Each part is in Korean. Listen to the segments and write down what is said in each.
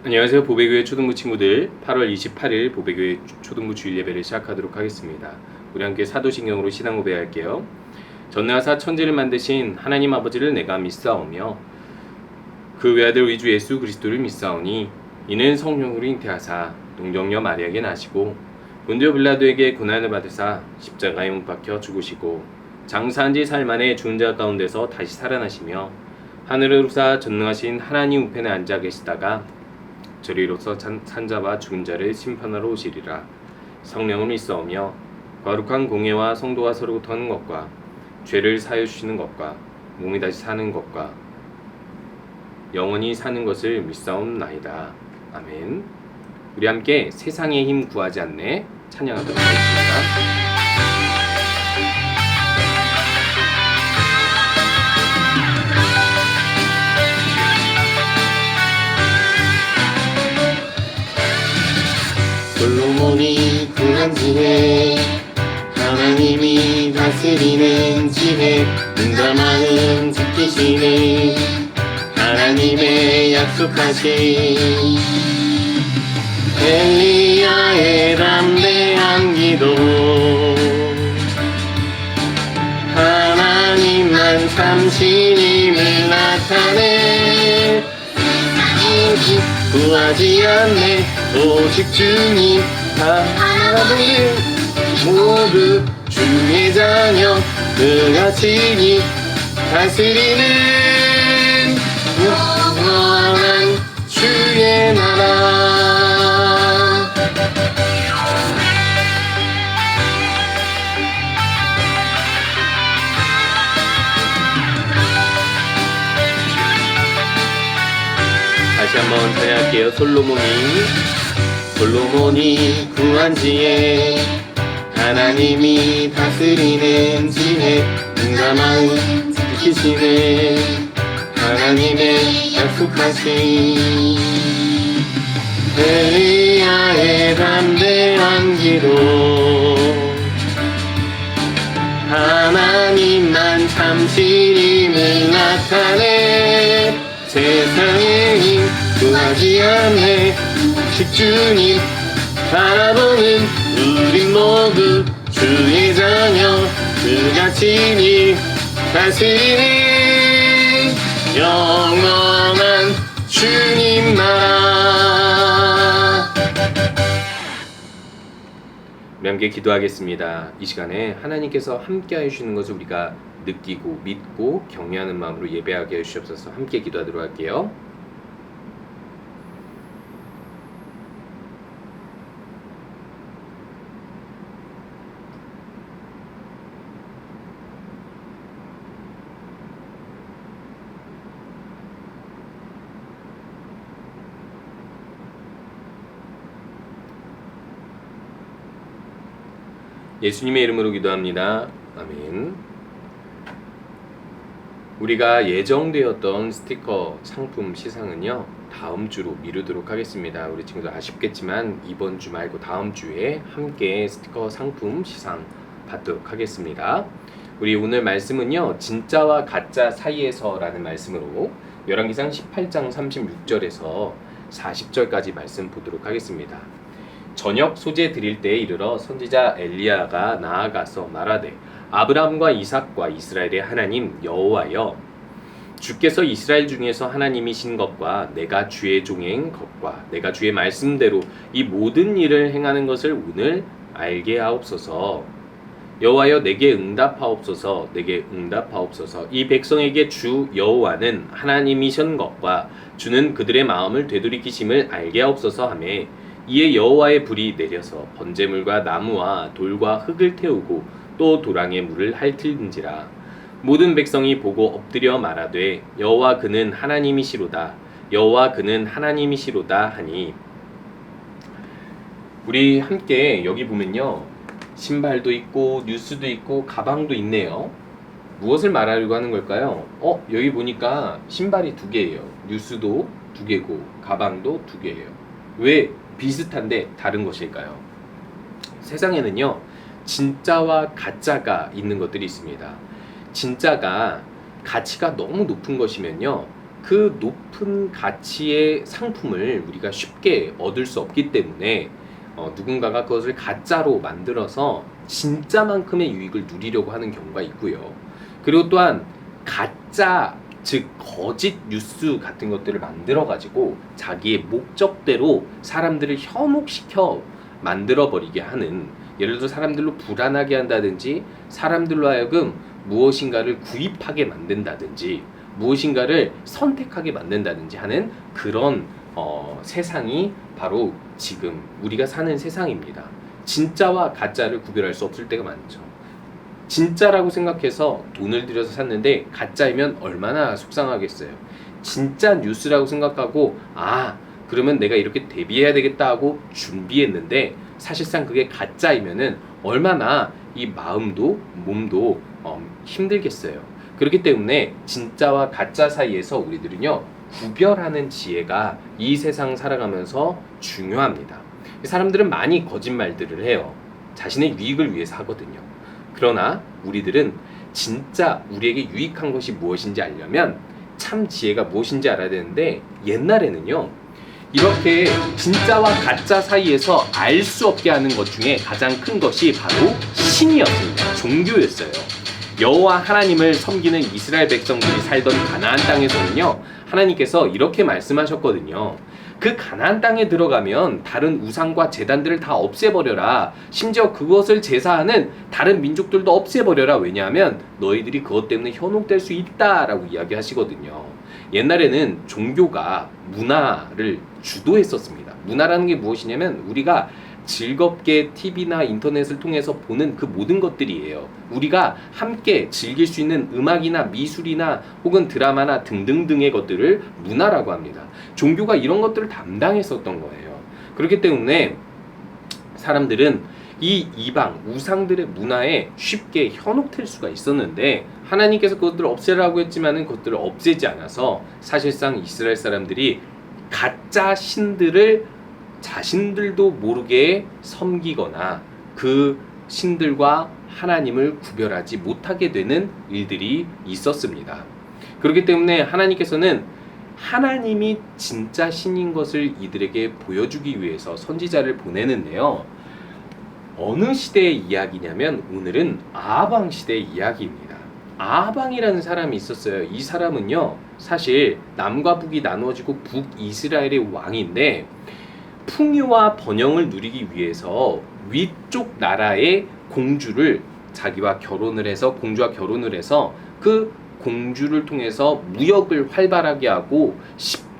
안녕하세요. 보배교회 초등부 친구들, 8월 28일 보배교회 초등부 주일 예배를 시작하도록 하겠습니다. 우리 함께 사도신경으로 신앙 고백할게요. 전능하사 천지를 만드신 하나님 아버지를 내가 믿사오며 그 외아들 위주 예수 그리스도를 믿사오니 이는 성령으로 잉태하사 동정녀 마리아에게 나시고 본디오 빌라도에게 고난을 받으사 십자가에 못 박혀 죽으시고 장사한 지 사흘 만에 죽은 자 가운데서 다시 살아나시며 하늘을 우사 전능하신 하나님 우편에 앉아 계시다가 저리로서 산자와 죽은 자를 심판하러 오시리라. 성령을 믿사오며 거룩한 공예와 성도가 서로 고통하는 것과 죄를 사하여 주시는 것과 몸이 다시 사는 것과 영원히 사는 것을 믿사옵나이다. 아멘. 우리 함께 세상의 힘 구하지 않네 찬양하도록 하겠습니다. 솔로몬이 구한 지혜 하나님이 다스리는 지혜 눈과 마음 지키시는 하나님의 약속하신 엘리야의 담대한 기도 하나님만 참신임을 나타내 구하지 않네 오직 주님 하나님 모두 주의 자녀 그가 친히 다스리는 영원한 주의 나라. 다시 한번 찬양할게요. 솔로몬이 구한 지혜 하나님이 다스리는 지혜 눈과 마음 지키시는 하나님의 약속하신 엘리야의 담대한 기도 하나님만 참신임을 나타내 세상의 힘 구하지 않네 오직 주님 바라보는 우린 모두 주의 자녀 그가 친히 다스리는 영원한 주님 나라. 우리 함께 기도하겠습니다. 이 시간에 하나님께서 함께 해주시는 것을 우리가 느끼고 믿고 경외하는 마음으로 예배하게 해주시옵소서. 함께 기도하도록 할게요. 예수님의 이름으로 기도합니다. 아멘. 우리가 예정되었던 스티커 상품 시상은요 다음 주로 미루도록 하겠습니다. 우리 친구들 아쉽겠지만 이번 주 말고 다음 주에 함께 스티커 상품 시상 받도록 하겠습니다. 우리 오늘 말씀은요 진짜와 가짜 사이에서 라는 말씀으로 열왕기상 18장 36절에서 40절까지 말씀 보도록 하겠습니다. 저녁 소재 드릴 때에 이르러 선지자 엘리야가 나아가서 말하되 아브라함과 이삭과 이스라엘의 하나님 여호와여 주께서 이스라엘 중에서 하나님이신 것과 내가 주의 종인 것과 내가 주의 말씀대로 이 모든 일을 행하는 것을 오늘 알게 하옵소서. 여호와여 내게 응답하옵소서. 내게 응답하옵소서. 이 백성에게 주 여호와는 하나님이신 것과 주는 그들의 마음을 되돌이키심을 알게 하옵소서 하매 이에 여호와의 불이 내려서 번제물과 나무와 돌과 흙을 태우고 또 도랑에 물을 핥은지라. 모든 백성이 보고 엎드려 말하되 여호와 그는 하나님이시로다. 여호와 그는 하나님이시로다 하니. 우리 함께 여기 보면요 신발도 있고 뉴스도 있고 가방도 있네요. 무엇을 말하려고 하는 걸까요? 여기 보니까 신발이 2개예요. 뉴스도 2개고 가방도 2개예요. 왜 비슷한데 다른 것일까요? 세상에는요 진짜와 가짜가 있는 것들이 있습니다. 진짜가 가치가 너무 높은 것이면요 그 높은 가치의 상품을 우리가 쉽게 얻을 수 없기 때문에 누군가가 그것을 가짜로 만들어서 진짜만큼의 유익을 누리려고 하는 경우가 있고요. 그리고 또한 가짜, 즉 거짓 뉴스 같은 것들을 만들어 가지고 자기의 목적대로 사람들을 현혹시켜 만들어 버리게 하는, 예를 들어 사람들로 불안하게 한다든지 사람들로 하여금 무엇인가를 구입하게 만든다든지 무엇인가를 선택하게 만든다든지 하는 그런 세상이 바로 지금 우리가 사는 세상입니다. 진짜와 가짜를 구별할 수 없을 때가 많죠. 진짜라고 생각해서 돈을 들여서 샀는데 가짜이면 얼마나 속상하겠어요. 진짜 뉴스라고 생각하고 그러면 내가 이렇게 대비해야 되겠다 하고 준비했는데 사실상 그게 가짜이면은 얼마나 이 마음도 몸도 힘들겠어요. 그렇기 때문에 진짜와 가짜 사이에서 우리들은요 구별하는 지혜가 이 세상 살아가면서 중요합니다. 사람들은 많이 거짓말들을 해요. 자신의 유익을 위해서 하거든요. 그러나 우리들은 진짜 우리에게 유익한 것이 무엇인지 알려면 참 지혜가 무엇인지 알아야 되는데, 옛날에는요 이렇게 진짜와 가짜 사이에서 알 수 없게 하는 것 중에 가장 큰 것이 바로 신이었습니다. 종교였어요. 여호와 하나님을 섬기는 이스라엘 백성들이 살던 가나안 땅에서는요 하나님께서 이렇게 말씀하셨거든요. 그 가나안 땅에 들어가면 다른 우상과 제단들을 다 없애버려라. 심지어 그것을 제사하는 다른 민족들도 없애버려라. 왜냐하면 너희들이 그것 때문에 현혹될 수 있다라고 이야기하시거든요. 옛날에는 종교가 문화를 주도했었습니다. 문화라는 게 무엇이냐면 우리가 즐겁게 TV나 인터넷을 통해서 보는 그 모든 것들이에요. 우리가 함께 즐길 수 있는 음악이나 미술이나 혹은 드라마나 등등등의 것들을 문화라고 합니다. 종교가 이런 것들을 담당했었던 거예요. 그렇기 때문에 사람들은 이 이방 우상들의 문화에 쉽게 현혹될 수가 있었는데, 하나님께서 그것들을 없애라고 했지만은 그것들을 없애지 않아서 사실상 이스라엘 사람들이 가짜 신들을 자신들도 모르게 섬기거나 그 신들과 하나님을 구별하지 못하게 되는 일들이 있었습니다. 그렇기 때문에 하나님께서는 하나님이 진짜 신인 것을 이들에게 보여주기 위해서 선지자를 보내는데요. 어느 시대의 이야기냐면 오늘은 아하방 시대의 이야기입니다. 아하방이라는 사람이 있었어요. 이 사람은요 사실 남과 북이 나누어지고 북이스라엘의 왕인데, 풍요와 번영을 누리기 위해서 위쪽 나라의 공주를 자기와 결혼을 해서 공주와 결혼을 해서 그 공주를 통해서 무역을 활발하게 하고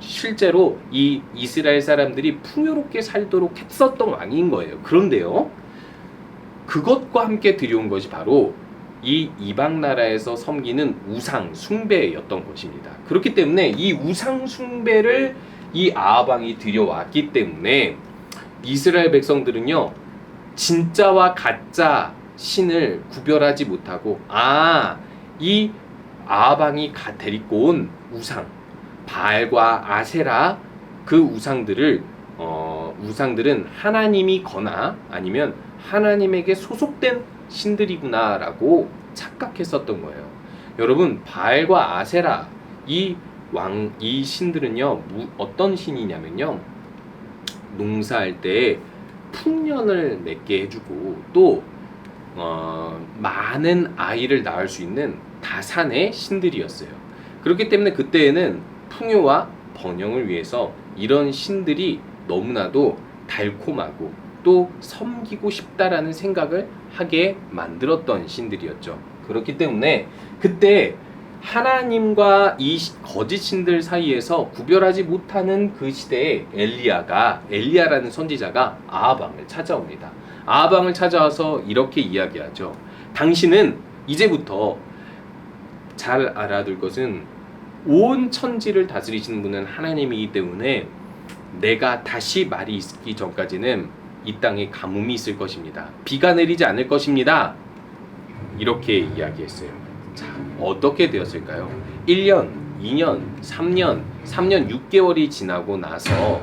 실제로 이 이스라엘 사람들이 풍요롭게 살도록 했었던 왕인 거예요. 그런데요 그것과 함께 들여온 것이 바로 이 이방 나라에서 섬기는 우상 숭배였던 것입니다. 그렇기 때문에 이 우상 숭배를 이 아하방이 들여왔기 때문에 이스라엘 백성들은요 진짜와 가짜 신을 구별하지 못하고 이 아하방이 데리고 온 우상 바알과 아세라, 그 우상들은 하나님이거나 아니면 하나님에게 소속된 신들이구나 라고 착각했었던 거예요. 여러분, 바알과 아세라 이 신들은요 어떤 신이냐면요 농사할 때 풍년을 맺게 해주고 또 많은 아이를 낳을 수 있는 다산의 신들이었어요. 그렇기 때문에 그때에는 풍요와 번영을 위해서 이런 신들이 너무나도 달콤하고 또 섬기고 싶다라는 생각을 하게 만들었던 신들이었죠. 그렇기 때문에 그때 하나님과 이 거짓 신들 사이에서 구별하지 못하는 그 시대에 엘리야라는 선지자가 아하방을 찾아옵니다. 아하방을 찾아와서 이렇게 이야기하죠. 당신은 이제부터 잘 알아둘 것은 온 천지를 다스리시는 분은 하나님이기 때문에 내가 다시 말이 있기 전까지는 이 땅에 가뭄이 있을 것입니다. 비가 내리지 않을 것입니다. 이렇게 이야기했어요. 자, 어떻게 되었을까요? 1년, 2년, 3년 6개월이 지나고 나서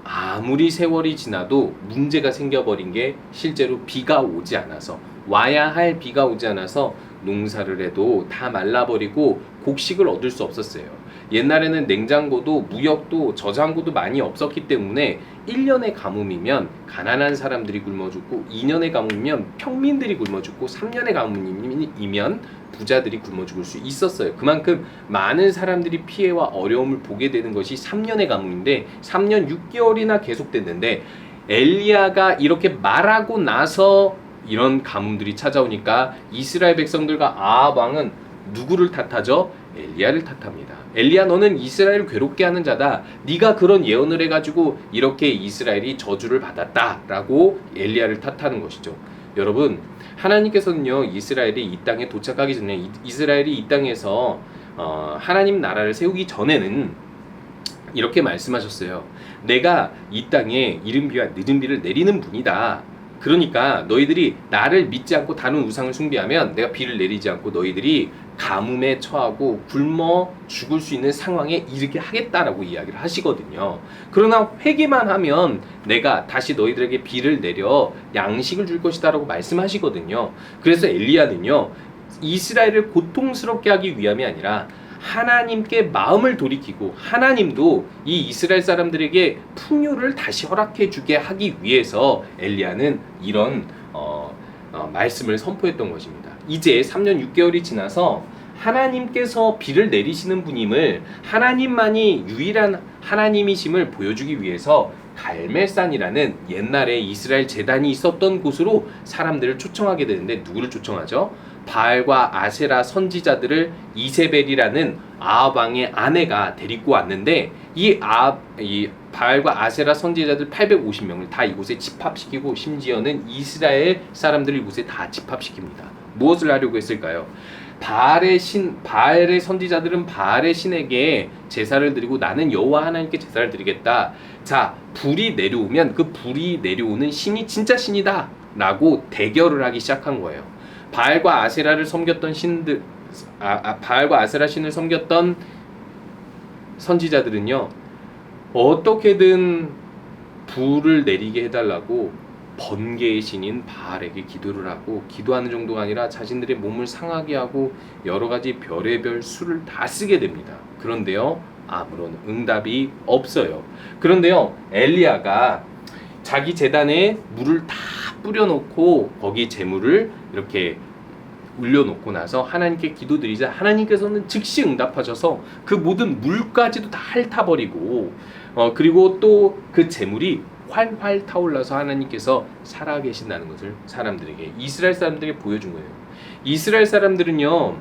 아무리 세월이 지나도 문제가 생겨버린 게 실제로 비가 오지 않아서, 와야 할 비가 오지 않아서 농사를 해도 다 말라버리고 곡식을 얻을 수 없었어요. 옛날에는 냉장고도 무역도 저장고도 많이 없었기 때문에 1년의 가뭄이면 가난한 사람들이 굶어 죽고 2년의 가뭄이면 평민들이 굶어 죽고 3년의 가뭄이면 부자들이 굶어 죽을 수 있었어요. 그만큼 많은 사람들이 피해와 어려움을 보게 되는 것이 3년의 가뭄인데 3년 6개월이나 계속됐는데 엘리야가 이렇게 말하고 나서 이런 가뭄들이 찾아오니까 이스라엘 백성들과 아합 왕은 누구를 탓하죠? 엘리야를 탓합니다. 엘리야, 너는 이스라엘을 괴롭게 하는 자다. 네가 그런 예언을 해가지고 이렇게 이스라엘이 저주를 받았다라고 엘리야를 탓하는 것이죠. 여러분, 하나님께서는요, 이스라엘이 이 땅에 도착하기 전에 이스라엘이 이 땅에서 하나님 나라를 세우기 전에는 이렇게 말씀하셨어요. 내가 이 땅에 이른 비와 늦은 비를 내리는 분이다. 그러니까 너희들이 나를 믿지 않고 다른 우상을 숭배하면 내가 비를 내리지 않고 너희들이 가뭄에 처하고 굶어 죽을 수 있는 상황에 이르게 하겠다라고 이야기를 하시거든요. 그러나 회개만 하면 내가 다시 너희들에게 비를 내려 양식을 줄 것이다라고 말씀하시거든요. 그래서 엘리야는요, 이스라엘을 고통스럽게 하기 위함이 아니라 하나님께 마음을 돌이키고 하나님도 이 이스라엘 사람들에게 풍요를 다시 허락해 주게 하기 위해서 엘리야는 이런 말씀을 선포했던 것입니다. 이제 3년 6개월이 지나서 하나님께서 비를 내리시는 분임을, 하나님만이 유일한 하나님이심을 보여주기 위해서 갈멜산이라는 옛날에 이스라엘 제단이 있었던 곳으로 사람들을 초청하게 되는데, 누구를 초청하죠? 바알과 아세라 선지자들을 이세벨이라는 아합 왕의 아내가 데리고 왔는데, 이 바알과 아세라 선지자들 850명을 다 이곳에 집합시키고 심지어는 이스라엘 사람들을 이곳에 다 집합시킵니다. 무엇을 하려고 했을까요? 바알의 선지자들은 바알의 신에게 제사를 드리고 나는 여호와 하나님께 제사를 드리겠다. 자, 불이 내려오면 그 불이 내려오는 신이 진짜 신이다 라고 대결을 하기 시작한 거예요. 바알과 아세라를 섬겼던 신들, 바알과 아세라 신을 섬겼던 선지자들은요, 어떻게든 불을 내리게 해달라고 번개의 신인 바알에게 기도를 하고, 기도하는 정도가 아니라 자신들의 몸을 상하게 하고 여러 가지 별의별 수를 다 쓰게 됩니다. 그런데요, 아무런 응답이 없어요. 그런데요, 엘리야가 자기 제단에 물을 다 뿌려놓고 거기 제물을 이렇게 올려놓고 나서 하나님께 기도드리자 하나님께서는 즉시 응답하셔서 그 모든 물까지도 다 핥아버리고, 그리고 또 그 제물이 활활 타올라서 하나님께서 살아계신다는 것을 이스라엘 사람들에게 보여준 거예요. 이스라엘 사람들은요,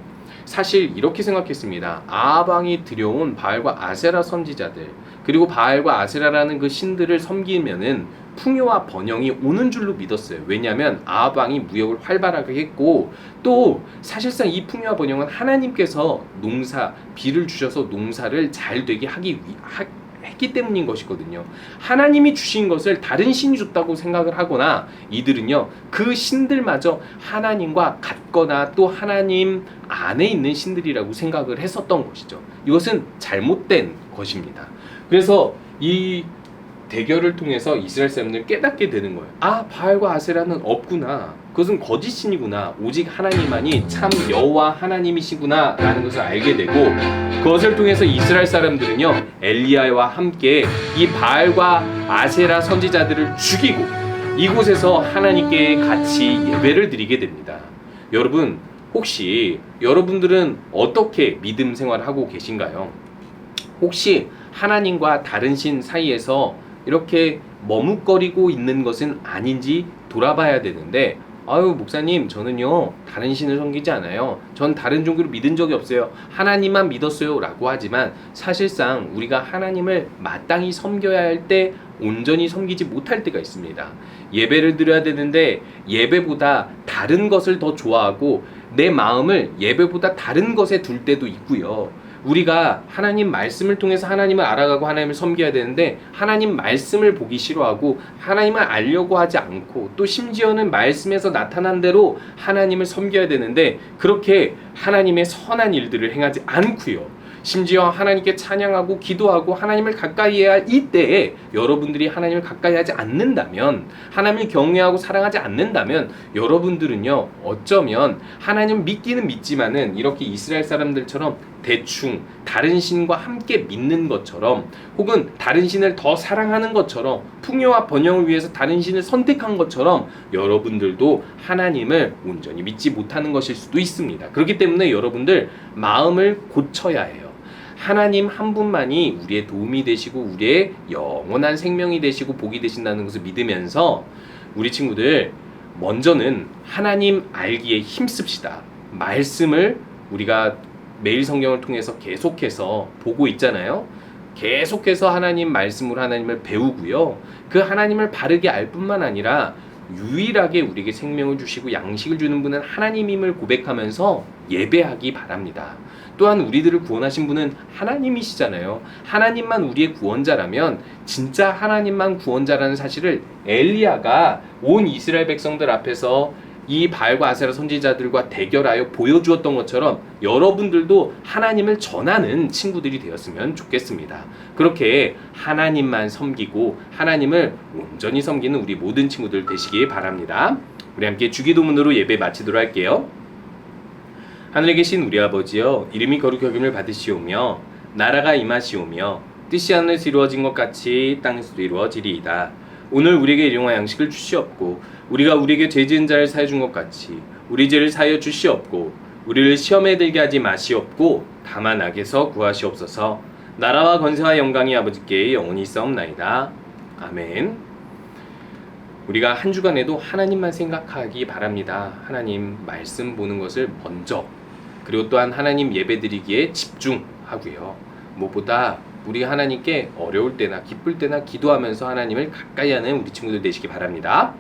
사실 이렇게 생각했습니다. 아합 왕이 들여온 바알과 아세라 선지자들, 그리고 바알과 아세라라는 그 신들을 섬기면은 풍요와 번영이 오는 줄로 믿었어요. 왜냐하면 아합 왕이 무역을 활발하게 했고, 또 사실상 이 풍요와 번영은 하나님께서 비를 주셔서 농사를 잘 되게 했기 때문인 것이거든요. 하나님이 주신 것을 다른 신이 줬다고 생각을 하거나, 이들은요, 그 신들마저 하나님과 같거나 또 하나님 안에 있는 신들이라고 생각을 했었던 것이죠. 이것은 잘못된 것입니다. 그래서 이 대결을 통해서 이스라엘 사람들은 깨닫게 되는 거예요. 아, 바알과 아세라는 없구나. 그것은 거짓신이구나. 오직 하나님만이 참 여호와 하나님이시구나 라는 것을 알게 되고, 그것을 통해서 이스라엘 사람들은요, 엘리야와 함께 이 바알과 아세라 선지자들을 죽이고 이곳에서 하나님께 같이 예배를 드리게 됩니다. 여러분, 혹시 여러분들은 어떻게 믿음 생활을 하고 계신가요? 혹시 하나님과 다른 신 사이에서 이렇게 머뭇거리고 있는 것은 아닌지 돌아봐야 되는데, 아유 목사님, 저는요 다른 신을 섬기지 않아요. 전 다른 종교를 믿은 적이 없어요. 하나님만 믿었어요 라고 하지만, 사실상 우리가 하나님을 마땅히 섬겨야 할 때 온전히 섬기지 못할 때가 있습니다. 예배를 드려야 되는데 예배보다 다른 것을 더 좋아하고 내 마음을 예배보다 다른 것에 둘 때도 있고요. 우리가 하나님 말씀을 통해서 하나님을 알아가고 하나님을 섬겨야 되는데, 하나님 말씀을 보기 싫어하고 하나님을 알려고 하지 않고, 또 심지어는 말씀에서 나타난 대로 하나님을 섬겨야 되는데 그렇게 하나님의 선한 일들을 행하지 않고요. 심지어 하나님께 찬양하고 기도하고 하나님을 가까이 해야 할 이때에 여러분들이 하나님을 가까이 하지 않는다면, 하나님을 경외하고 사랑하지 않는다면, 여러분들은요 어쩌면 하나님 믿기는 믿지만은 이렇게 이스라엘 사람들처럼 대충 다른 신과 함께 믿는 것처럼 혹은 다른 신을 더 사랑하는 것처럼 풍요와 번영을 위해서 다른 신을 선택한 것처럼 여러분들도 하나님을 온전히 믿지 못하는 것일 수도 있습니다. 그렇기 때문에 여러분들 마음을 고쳐야 해요. 하나님 한 분만이 우리의 도움이 되시고 우리의 영원한 생명이 되시고 복이 되신다는 것을 믿으면서 우리 친구들 먼저는 하나님 알기에 힘씁시다. 말씀을 우리가 매일 성경을 통해서 계속해서 보고 있잖아요. 계속해서 하나님 말씀으로 하나님을 배우고요. 그 하나님을 바르게 알 뿐만 아니라 유일하게 우리에게 생명을 주시고 양식을 주는 분은 하나님임을 고백하면서 예배하기 바랍니다. 또한 우리들을 구원하신 분은 하나님이시잖아요. 하나님만 우리의 구원자라면 진짜 하나님만 구원자라는 사실을 엘리야가 온 이스라엘 백성들 앞에서 이 바알과 아세라 선지자들과 대결하여 보여주었던 것처럼 여러분들도 하나님을 전하는 친구들이 되었으면 좋겠습니다. 그렇게 하나님만 섬기고 하나님을 온전히 섬기는 우리 모든 친구들 되시기 바랍니다. 우리 함께 주기도문으로 예배 마치도록 할게요. 하늘에 계신 우리 아버지여, 이름이 거룩히 여김을 받으시오며 나라가 임하시오며 뜻이 하늘에서 이루어진 것 같이 땅에서도 이루어지리이다. 오늘 우리에게 일용할 양식을 주시옵고 우리가 우리에게 죄 지은 자를 사해 준 것 같이 우리 죄를 사하여 주시옵고 우리를 시험에 들게 하지 마시옵고 다만 악에서 구하시옵소서. 나라와 권세와 영광이 아버지께 영원히 있사옵나이다. 아멘. 우리가 한 주간에도 하나님만 생각하기 바랍니다. 하나님 말씀 보는 것을 먼저, 그리고 또한 하나님 예배드리기에 집중하고요. 무엇보다 우리 하나님께 어려울 때나 기쁠 때나 기도하면서 하나님을 가까이 하는 우리 친구들 되시기 바랍니다.